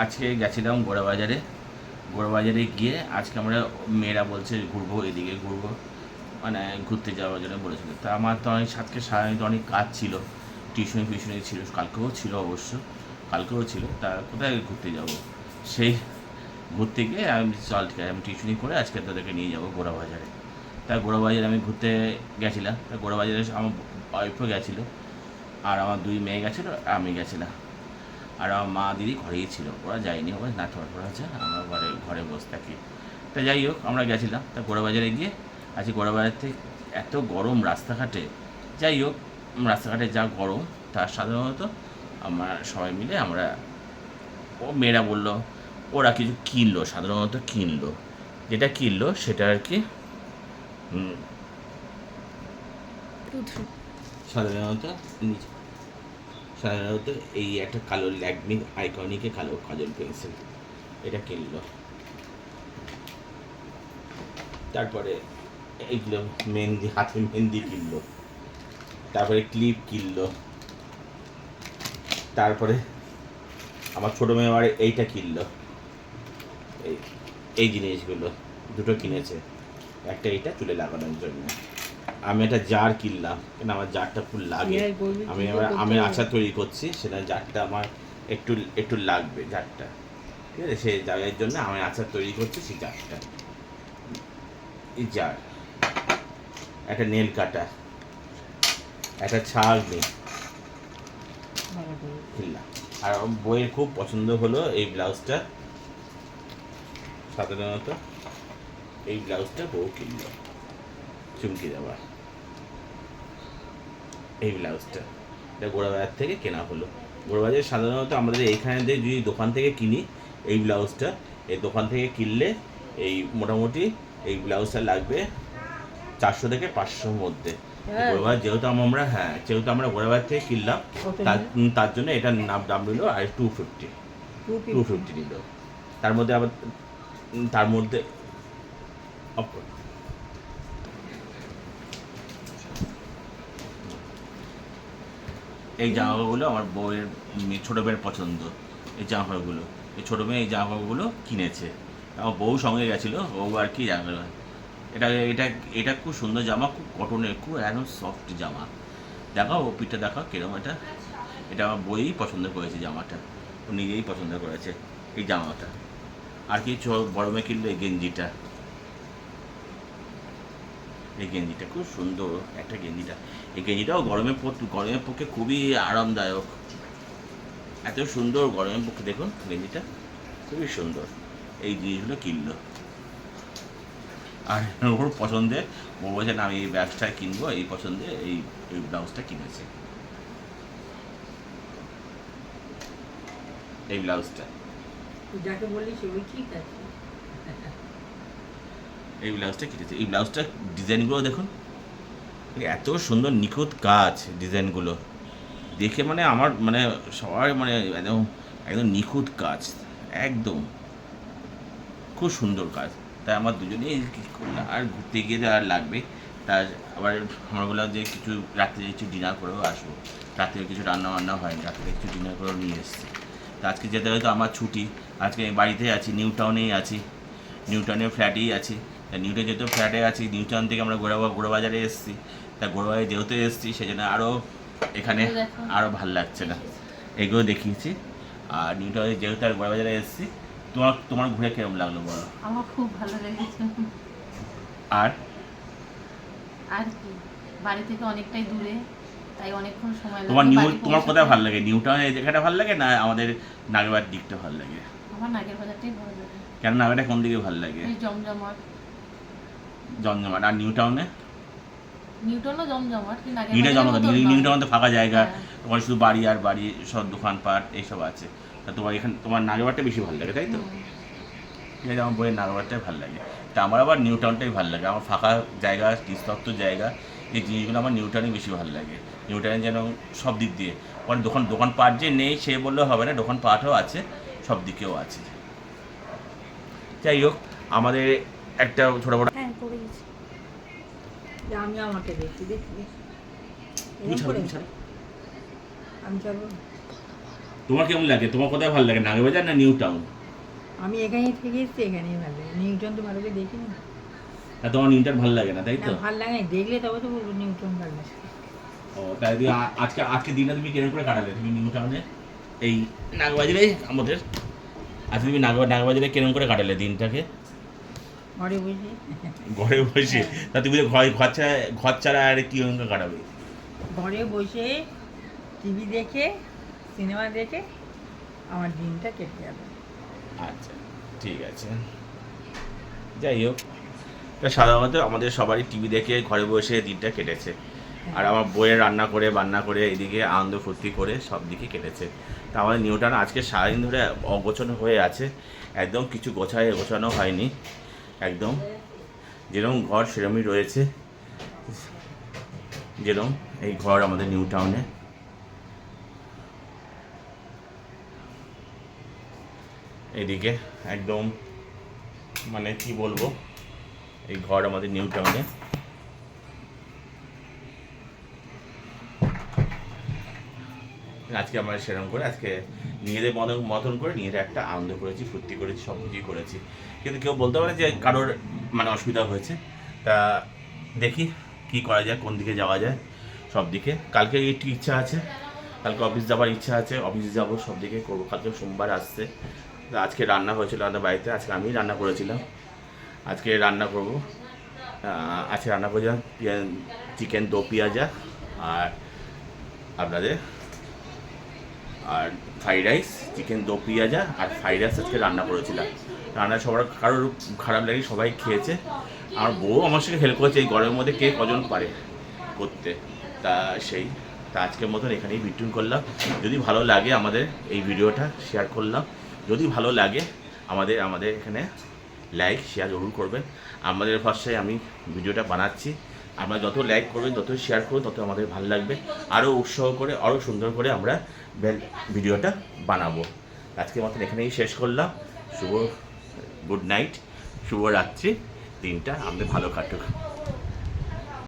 আজকে গেছিলাম গোড়াবাজারে। গোড়াবাজারে গিয়ে আজকে আমরা মেয়েরা বলছে ঘুরবো, এদিকে ঘুরবো, মানে ঘুরতে যাওয়ার জন্য বলেছিল। তা আমার তো অনেক সাতকে সারাদিন তো অনেক কাজ ছিল, টিউশনি ফিউশনি ছিল, কালকেও ছিল অবশ্য, কালকেও ছিল। তা কোথায় ঘুরতে যাব? সেই ঘুরতে গিয়ে আমি চল ঠিক আছে, আমি টিউশনি করে আজকে তাদেরকে নিয়ে যাবো গোড়াবাজারে। তা গোড়াবাজারে আমি ঘুরতে গেছিলাম। তা গোড়াবাজারে আমার ওয়াইফও গেছিলো, আর আমার দুই মেয়ে গেছিলো, আমি গেছিলাম, আর আমার মা দিদি ঘরেই ছিল, ওরা যায়নি, ওরা নাটক করা আছে, আমরা ঘরে ঘরে বসে থাকি। তা যাই হোক, আমরা গেছিলাম। তা গোড়াবাজারে গিয়ে আজকে গোড়াবাজার থেকে এত গরম রাস্তাঘাটে, যাই হোক রাস্তাঘাটে যা গরম, তার সাধারণত আমরা সবাই মিলে আমরা, ও মেয়েরা বললো ওরা কিছু কিনলো, সাধারণত কিনলো, যেটা কিনলো সেটা আর কি সাধারণত সাধারণত এই একটা কালো ল্যাকমি আইকনিকে কালো কাজল পেন্সিল, এটা কিনলো। তারপরে এইগুলো মেহেন্দি, হাতে মেহেন্দি কিনলো, তারপরে ক্লিপ কিনলো, তারপরে আমার ছোটো মেয়ে আবার এইটা কিনলো, এই এই জিনিসগুলো দুটো কিনেছে। একটা এইটা চুলে লাগানোর জন্য, আমি একটা জার কিনলাম, কেন আমার জারটা খুব লাগে, আমি আচার তৈরি করছি, সেটা জারটা আমার একটু একটু লাগবে জারটা, ঠিক আছে, সেই জারের জন্য আমি আচার তৈরি করছি, সেই জারটা, এই জার, একটা নেল কাটা, একটা ছাঁকনি কিনলাম। আর বইয়ের খুব পছন্দ হলো এই ব্লাউজটা, সাধারণত এই ব্লাউজটা বউ কিনলো, চুমকি দেওয়া এই ব্লাউজটা, এটা গোড়াবাজার থেকে কেনা হলো। গোড়াবাজার সাধারণত আমাদের এইখানে যদি দোকান থেকে কিনি এই ব্লাউজটা, এই দোকান থেকে কিনলে এই মোটামুটি এই ব্লাউজটা লাগবে 400 থেকে 500 মধ্যে। গোড়াবাজার যেহেতু আমরা গোড়াবাজার থেকে কিনলাম, তার জন্য এটার দাম নিল আর 250 নিল। তার মধ্যে আবার তার মধ্যে এই জামাকাপড়গুলো আমার বউয়ের ছোটো মেয়ের পছন্দ, এই জামাকাপড়গুলো, এই ছোটো মেয়ে এই জামাকাপড়গুলো কিনেছে, আমার বউ সঙ্গে গেছিলো, বউ আর কি জামা, এটা এটা এটা খুব সুন্দর জামা, খুব কটনের, খুব একদম সফট জামা। দেখাও ও পিঠটা দেখাও কিরম, এটা এটা আমার বউই পছন্দ করেছে জামাটা, ও নিজেই পছন্দ করেছে এই জামাটা। আর কি বড় মেয়ে কিনলো এই গেঞ্জিটা, এই গেঞ্জিটা খুব সুন্দর একটা গেঞ্জিটা, এই গেঞ্জিটাও গরমের পক্ষে খুবই আরামদায়ক, এত সুন্দর গরমের পক্ষে, দেখুন গেঞ্জিটা খুবই সুন্দর। এই জিনিসগুলো কিনলো, আর ওর পছন্দে ও বলছে না আমি এই ব্যাগটা কিনবো, এই পছন্দে এই এই ব্লাউজটা কিনেছে, এই ব্লাউজটা যাকে বলিস ওই ঠিক আছে, এই ব্লাউজটা কিনেছে। এই ব্লাউজটার ডিজাইনগুলো দেখুন, এত সুন্দর নিখুঁত কাজ, ডিজাইনগুলো দেখে মানে আমার মানে সবার মানে একদম একদম নিখুঁত কাজ, একদম খুব সুন্দর কাজ। তাই আমার দুজনেই করলাম, আর ঘুরতে গিয়ে আর লাগবে, তার আবার আমরা বললাম যে কিছু রাত্রে কিছু ডিনার করেও আসবো, রাত্রে কিছু রান্না বান্না হয়, রাত্রে কিছু ডিনার করেও নিয়ে এসেছি। তা আজকে যেতে হয়তো আমার ছুটি, আজকে আমি বাড়িতেই আছি, নিউ টাউনেই আছি, নিউ টাউনের ফ্ল্যাটেই আছি। তা নিউ টাউন যেহেতু ফ্ল্যাটে আছি, নিউ টাউন থেকে আমরা গোড়াবাজারে এসেছি, তা গোড়াবাজারে যেহেতু এসেছি সেজন্য আরও এখানে আরও ভাল লাগছে না, এগুলো দেখিয়েছি। আর নিউ টাউনে যেহেতু আর গোড়াবাজারে এসেছি, তোমার ঘুরে কেমন লাগলো বলো? আমার খুব ভালো লেগেছে। আর আর কি, বাড়ি থেকে অনেকটাই দূরে, তাই অনেকক্ষণ সময় লাগে। তোমার কোথায় ভালো লাগে, নিউ টাউনে এই জায়গাটা ভালো লাগে না আমাদের নাগেরবাজার দিকটা ভালো লাগে? আমার নাগের বাজারটাই ভালো লাগে। কেন নাগেরবাজার কোন দিকে ভালো লাগে? জমজমাট। জমজমাট। আর নিউ টাউনে? নিউটনও জমজমাট, কি নাগের নিউ টাউনে তো ফাঁকা জায়গা, হ্যাঁ। তোমার শুধু বাড়ি আর বাড়ি, সব দোকানপাট এইসব আছে। তা তোমার এখানে তোমার নাগেরবাজারটা বেশি ভালো লাগে, তাই তো? ঠিক আছে, আমার বইয়ের নাগেরবাজারটাই ভালো লাগে। তা আমার আবার নিউ টাউনটাই ভালো লাগে, আমার ফাঁকা জায়গা, নিস্তব্ধ জায়গা, এই জিনিসগুলো আমার নিউ টাউনে বেশি ভালো লাগে। নিউ টাউনে যেন সব দিক দিয়ে, কারণ দোকানপাট যে নেই সে বললেও হবে না, দোকানপাটও আছে, সব দিকেও আছে। যাই হোক, আমাদের একটা ছোটো বড় আমি আমাকে দেখি দেখি আমি ছাড়ো। আমি যাবো। তোমার কেমন লাগে? তোমার কোথায় ভালো লাগে, নাগবাজার না নিউ টাউন? আমি এখানে থেকে এসেছি, এখানেই ভালো লাগে। নিউটন তো ভালো করে দেখি না। না তোমার নিউ টাউন ভালো লাগে না, তাই না তো? ভালো লাগে না, দেখলে তবে তো বলবো নিউটন ভালো লাগে। ও তাই তুমি আজকে দিনটা তুমি কেমন করে কাটালে তুমি নিউ টাউনে, এই নাগবাজারে আমাদের? আজকে তুমি নাগবাজারে কেমন করে কাটালে দিনটাকে? ঘরে বসে ঘরে বসে? তা তুমি তো ঘর ছাড়া আর কি করে কাটাবে? ঘরে বসে টিভি দেখে, সিনেমা দেখে আমার দিনটা কেটে যাবে। আচ্ছা ঠিক আছে, যাই হোক, তা সাধারণত আমাদের সবারই টিভি দেখে ঘরে বসে দিনটা কেটেছে। আর আমার বইয়ের বান্না করে এদিকে আনন্দ ফুর্তি করে সব দিকে কেটেছে। তা আমাদের নিউটাউন আজকে সারাদিন ধরে অগোছানো হয়ে আছে, একদম কিছু গোছানো হয়নি, একদম যেরকম ঘর সেরকমই রয়েছে, যেরকম এই ঘর আমাদের নিউ টাউনে। এদিকে একদম মানে কি বলবো, এই ঘর আমাদের নিউ টাউনে। আজকে আমরা সেরকম করে আজকে নিজেদের মতন করে নিজেরা একটা আনন্দ করেছি, ফুর্তি করেছি, সব কিছুই করেছি। কিন্তু কেউ বলতে পারে যে কারোর মানে অসুবিধা হয়েছে। তা দেখি কি করা যায়, কোন দিকে যাওয়া যায়, সব দিকে। কালকে একটু ইচ্ছা আছে, কালকে অফিস যাওয়ার ইচ্ছা আছে, অফিস যাবো, সব দিকে করবো। কালকে সোমবার আসছে। তা আজকে রান্না হয়েছিল আমাদের বাড়িতে, আজকে আমিই রান্না করেছিলাম। আজকে রান্না করবো, আজকে রান্না করেছিলাম চিকেন দো পেঁয়াজা আর আপনাদের আর ফ্রাইড রাইস, চিকেন দো পেঁয়াজা আর ফ্রাইড রাইস আজকে রান্না করেছিলাম। রান্না সবার কারোর খারাপ লাগে, সবাই খেয়েছে। আমার বউ আমার সঙ্গে হেল্প করেছে, এই গরমের মধ্যে কে কজন পারে করতে। তা আজকের মতন এখানেই বিটুন করলাম। যদি ভালো লাগে আমাদের এই ভিডিওটা শেয়ার করলাম, যদি ভালো লাগে আমাদের এখানে লাইক শেয়ার জরুর করবেন। আমাদের ভাষায় আমি ভিডিওটা বানাচ্ছি, আপনারা যত লাইক করবেন, যত শেয়ার করবেন, তত আমাদের ভালো লাগবে। আরও উৎসাহ করে, আরও সুন্দর করে আমরা ভিডিওটা বানাবো। আজকের মতন এখানেই শেষ করলাম। গুড নাইট, শুভরাত্রি, দিনটা আমাদের ভালো কাটুক।